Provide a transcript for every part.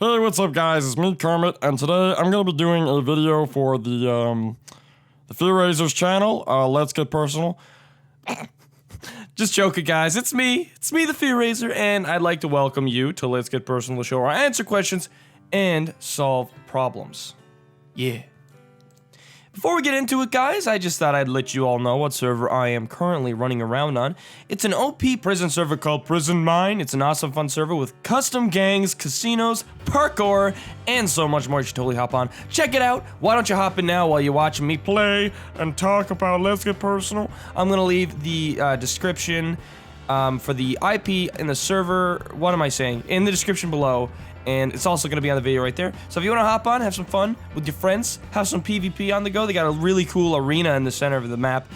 Hey, what's up, guys? It's me, Kermit, and today I'm gonna be doing a video for the Fear.Razor's channel. Let's get personal. Just joking, guys. It's me, the Fear Razor, and I'd like to welcome you to Let's Get Personal, the show where I answer questions and solve problems. Yeah. Before we get into it, guys, I just thought I'd let you all know what server I am currently running around on. It's an OP prison server called Prison Mine. It's an awesome, fun server with custom gangs, casinos, parkour, and so much more. You should totally hop on. Check it out. Why don't you hop in now while you're watching me play and talk about Let's Get Personal? I'm going to leave the description for the IP in the server. What am I saying? In the description below. And it's also going to be on the video right there. So if you want to hop on, have some fun with your friends, have some PvP on the go. They got a really cool arena in the center of the map.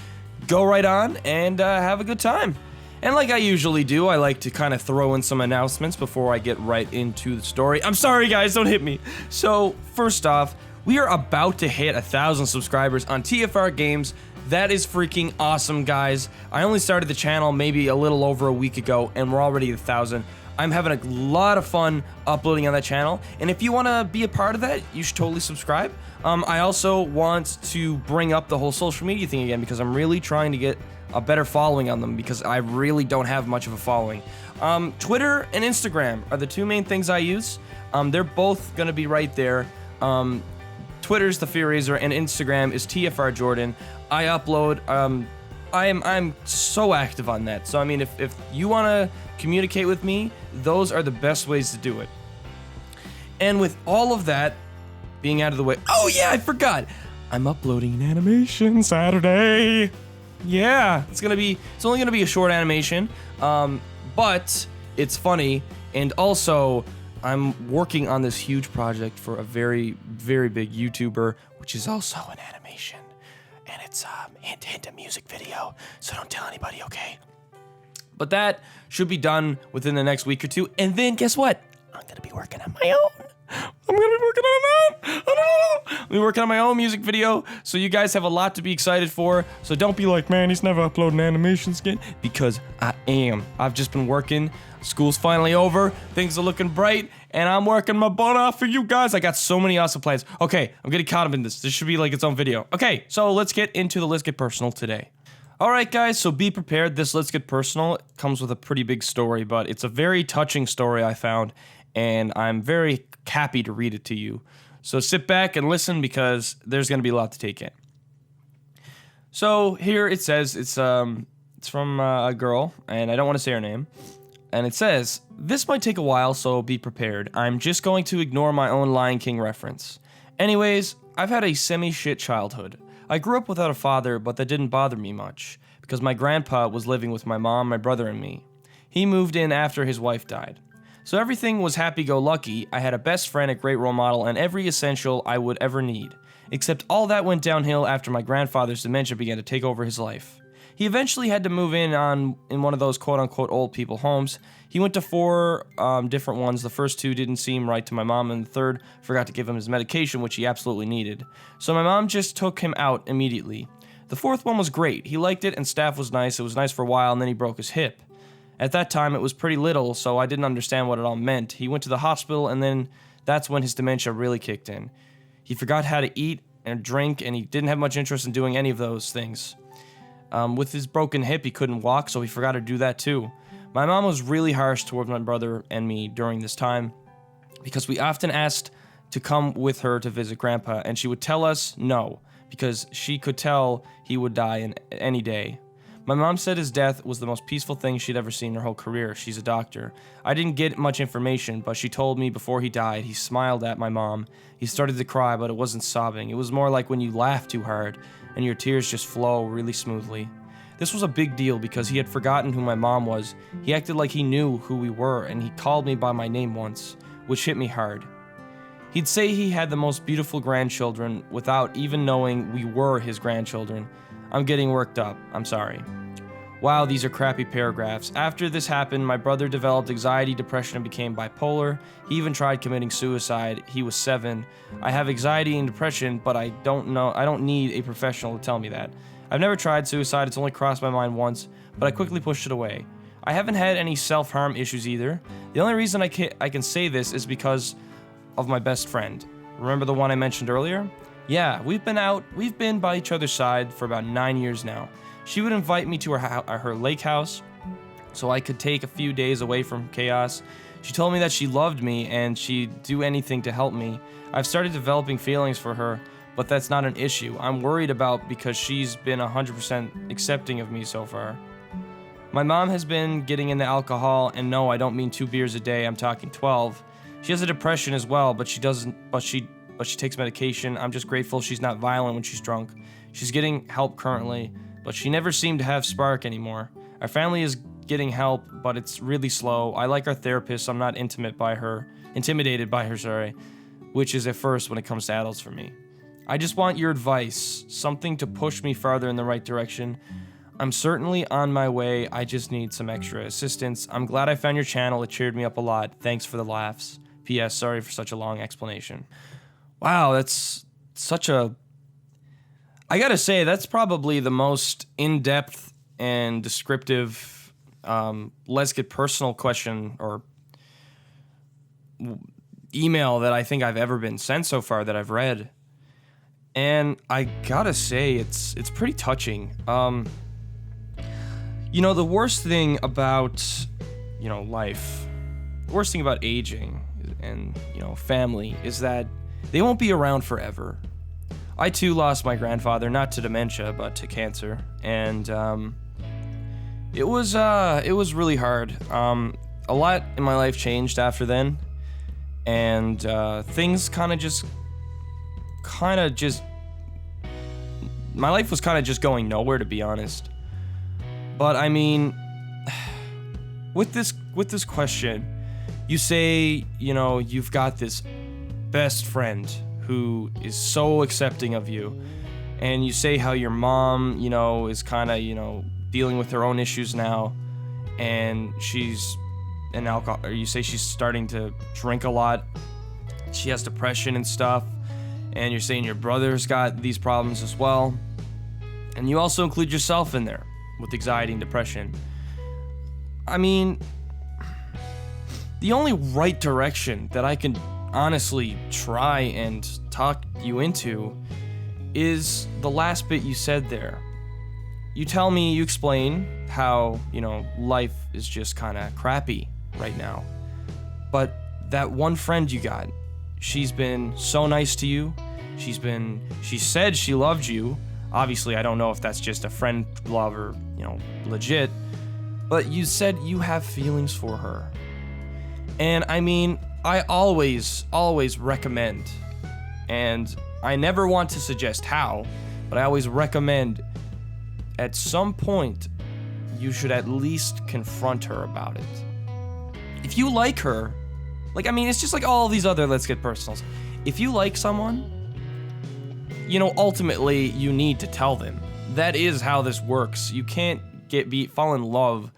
Go right on and have a good time. And like I usually do, I like to kind of throw in some announcements before I get right into the story. I'm sorry, guys, don't hit me. So first off, we are about to hit 1,000 subscribers on TFR Games. That is freaking awesome, guys. I only started the channel maybe a little over a week ago, and we're already at 1,000. I'm having a lot of fun uploading on that channel, and if you want to be a part of that, you should totally subscribe. I also want to bring up the whole social media thing again because I'm really trying to get a better following on them because I really don't have much of a following. Twitter and Instagram are the two main things I use. They're both going to be right there. Twitter's the Fear Razor and Instagram is TFR Jordan. I upload. I'm so active on that. So I mean, if you want to communicate with me, those are the best ways to do it. And with all of that being out of the way, oh yeah, I forgot. I'm uploading an animation Saturday. Yeah, it's only gonna be a short animation, but it's funny. And also, I'm working on this huge project for a very, very big YouTuber, which is also an animation. And it's hint a music video, so don't tell anybody, okay? But that should be done within the next week or two, and then guess what? I'm gonna be working on my own. I'm gonna be working on that. I'll be working on my own music video, so you guys have a lot to be excited for. So don't be like, man, he's never uploading animations again, because I am. I've just been working. School's finally over. Things are looking bright, and I'm working my butt off for you guys. I got so many awesome plans. Okay, I'm getting caught up in this. This should be like its own video. Okay, so let's get into the Let's Get Personal today. Alright guys, so be prepared. This Let's Get Personal comes with a pretty big story, but it's a very touching story I found, and I'm very happy to read it to you. So sit back and listen because there's going to be a lot to take in. So here it says, it's from a girl, and I don't want to say her name. And it says, this might take a while, so be prepared. I'm just going to ignore my own Lion King reference. Anyways, I've had a semi-shit childhood. I grew up without a father, but that didn't bother me much, because my grandpa was living with my mom, my brother, and me. He moved in after his wife died. So everything was happy-go-lucky. I had a best friend, a great role model, and every essential I would ever need. Except all that went downhill after my grandfather's dementia began to take over his life. He eventually had to move in one of those quote-unquote old people homes. He went to 4 different ones. The first 2 didn't seem right to my mom, and the third forgot to give him his medication, which he absolutely needed. So my mom just took him out immediately. The 4th one was great. He liked it, and staff was nice. It was nice for a while, and then he broke his hip. At that time, it was pretty little, so I didn't understand what it all meant. He went to the hospital, and then that's when his dementia really kicked in. He forgot how to eat and drink, and he didn't have much interest in doing any of those things. With his broken hip, he couldn't walk, so he forgot to do that too. My mom was really harsh towards my brother and me during this time because we often asked to come with her to visit Grandpa, and she would tell us no because she could tell he would die any day. My mom said his death was the most peaceful thing she'd ever seen in her whole career. She's a doctor. I didn't get much information, but she told me before he died, he smiled at my mom. He started to cry, but it wasn't sobbing. It was more like when you laugh too hard and your tears just flow really smoothly. This was a big deal because he had forgotten who my mom was. He acted like he knew who we were, and he called me by my name once, which hit me hard. He'd say he had the most beautiful grandchildren without even knowing we were his grandchildren. I'm getting worked up. I'm sorry. Wow, these are crappy paragraphs. After this happened, my brother developed anxiety, depression, and became bipolar. He even tried committing suicide. He was 7. I have anxiety and depression, but I don't need a professional to tell me that. I've never tried suicide. It's only crossed my mind once, but I quickly pushed it away. I haven't had any self-harm issues either. The only reason I can say this is because of my best friend. Remember the one I mentioned earlier? Yeah, we've been by each other's side for about 9 years now. She would invite me to her lake house so I could take a few days away from chaos. She told me that she loved me and she'd do anything to help me. I've started developing feelings for her, but that's not an issue. I'm worried about because she's been 100% accepting of me so far. My mom has been getting into alcohol, and no, I don't mean 2 beers a day, I'm talking 12. She has a depression as well, but she takes medication. I'm just grateful she's not violent when she's drunk. She's getting help currently, but she never seemed to have spark anymore. Our family is getting help, but it's really slow. I like our therapist. I'm not intimidated by her, which is at first when it comes to adults for me. I just want your advice, something to push me farther in the right direction. I'm certainly on my way. I just need some extra assistance. I'm glad I found your channel. It cheered me up a lot. Thanks for the laughs. P.S. Sorry for such a long explanation. Wow, that's such a... I gotta say, that's probably the most in-depth and descriptive let's get personal question or email that I think I've ever been sent so far that I've read. And I gotta say, it's pretty touching. You know, the worst thing about, life, the worst thing about aging and, family is that they won't be around forever. I too lost my grandfather, not to dementia, but to cancer. And it was really hard. A lot in my life changed after then. And things kind of just my life was kind of just going nowhere, to be honest. But I mean, with this question, you say, you've got this best friend who is so accepting of you, and you say how your mom, is kind of, dealing with her own issues now, and she's an alcohol, or you say she's starting to drink a lot. She has depression and stuff, and you're saying your brother's got these problems as well, and you also include yourself in there with anxiety and depression. I mean, the only right direction that I can honestly try and talk you into is the last bit you said there. You explain how, life is just kind of crappy right now. But that one friend you got, she's been so nice to you. She said she loved you. Obviously, I don't know if that's just a friend love or, legit. But you said you have feelings for her. And I mean, I always recommend, and I never want to suggest how, but I always recommend at some point you should at least confront her about it. If you like her, it's just like all these other Let's Get Personals. If you like someone, ultimately you need to tell them. That is how this works. You can't fall in love,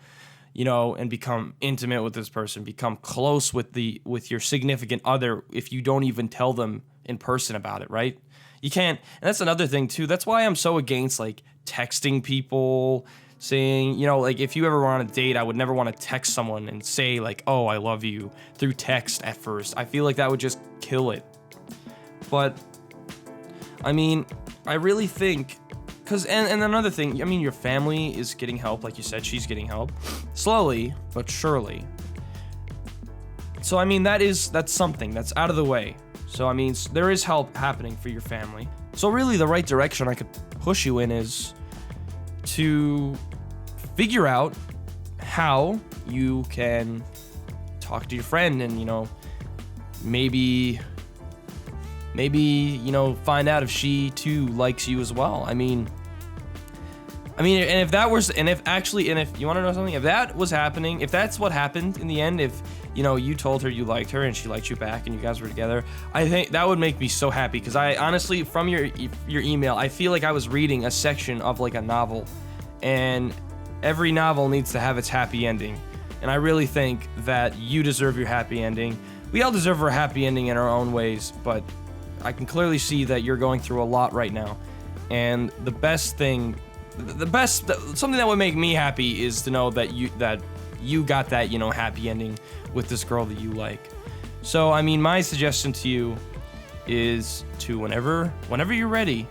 and become intimate with this person, become close with your significant other if you don't even tell them in person about it, right? You can't, and that's another thing too. That's why I'm so against texting people, saying, if you ever were on a date, I would never want to text someone and say oh, I love you through text at first. I feel like that would just kill it. But I mean, I really think, and another thing, your family is getting help, like you said, she's getting help, slowly but surely. So that's something that's out of the way. So there is help happening for your family. So really, the right direction I could push you in is to figure out how you can talk to your friend and maybe find out if she too likes you as well. And if you want to know something, if that was happening, if that's what happened in the end, if you told her you liked her and she liked you back and you guys were together, I think that would make me so happy, because I honestly, from your email, I feel like I was reading a section of a novel, and every novel needs to have its happy ending, and I really think that you deserve your happy ending. We all deserve our happy ending in our own ways, but I can clearly see that you're going through a lot right now, and something that would make me happy is to know that you got that happy ending with this girl that you like. So, I mean, my suggestion to you is to whenever you're ready,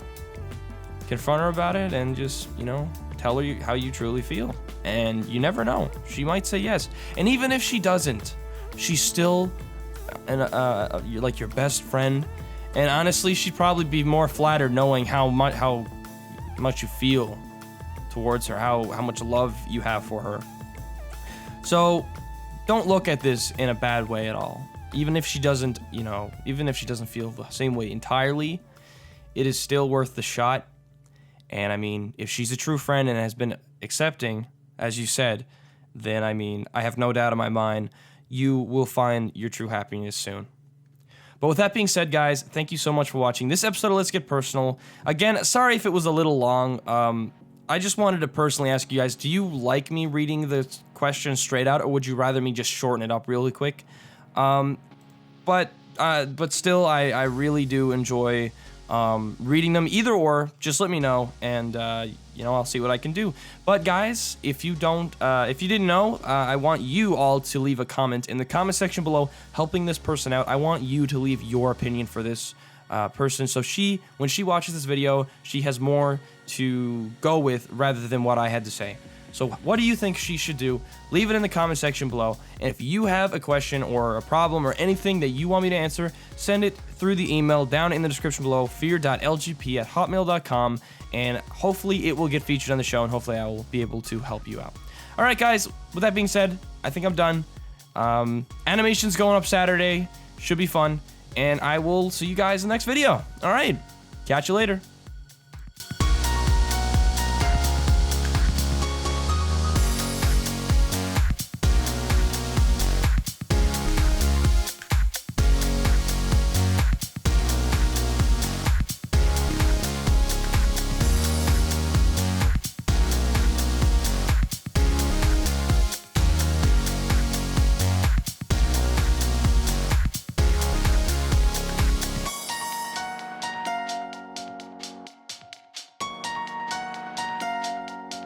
confront her about it and just, you know, tell her how you truly feel. And you never know, she might say yes. And even if she doesn't, she's still like your best friend. And honestly, she'd probably be more flattered knowing how much you feel towards her, how much love you have for her. So don't look at this in a bad way at all. Even if she doesn't, you know, even if she doesn't feel the same way entirely, it is still worth the shot. And I mean, if she's a true friend and has been accepting, as you said, then I mean, I have no doubt in my mind, you will find your true happiness soon. But with that being said, guys, thank you so much for watching this episode of Let's Get Personal. Again, sorry if it was a little long. I just wanted to personally ask you guys, do you like me reading the questions straight out, or would you rather me just shorten it up really quick? But still, I really do enjoy reading them. Either or, just let me know, and you know, I'll see what I can do. But guys, if you didn't know, I want you all to leave a comment in the comment section below, helping this person out. I want you to leave your opinion for this person, so when she watches this video, she has more to go with rather than what I had to say. So what do you think she should do? Leave it in the comment section below. And if you have a question or a problem or anything that you want me to answer, send it through the email down in the description below, fear.lgp@hotmail.com, and hopefully it will get featured on the show, and hopefully I will be able to help you out. All right, guys, with that being said, I think I'm done. Animation's going up Saturday. Should be fun. And I will see you guys in the next video. All right, catch you later.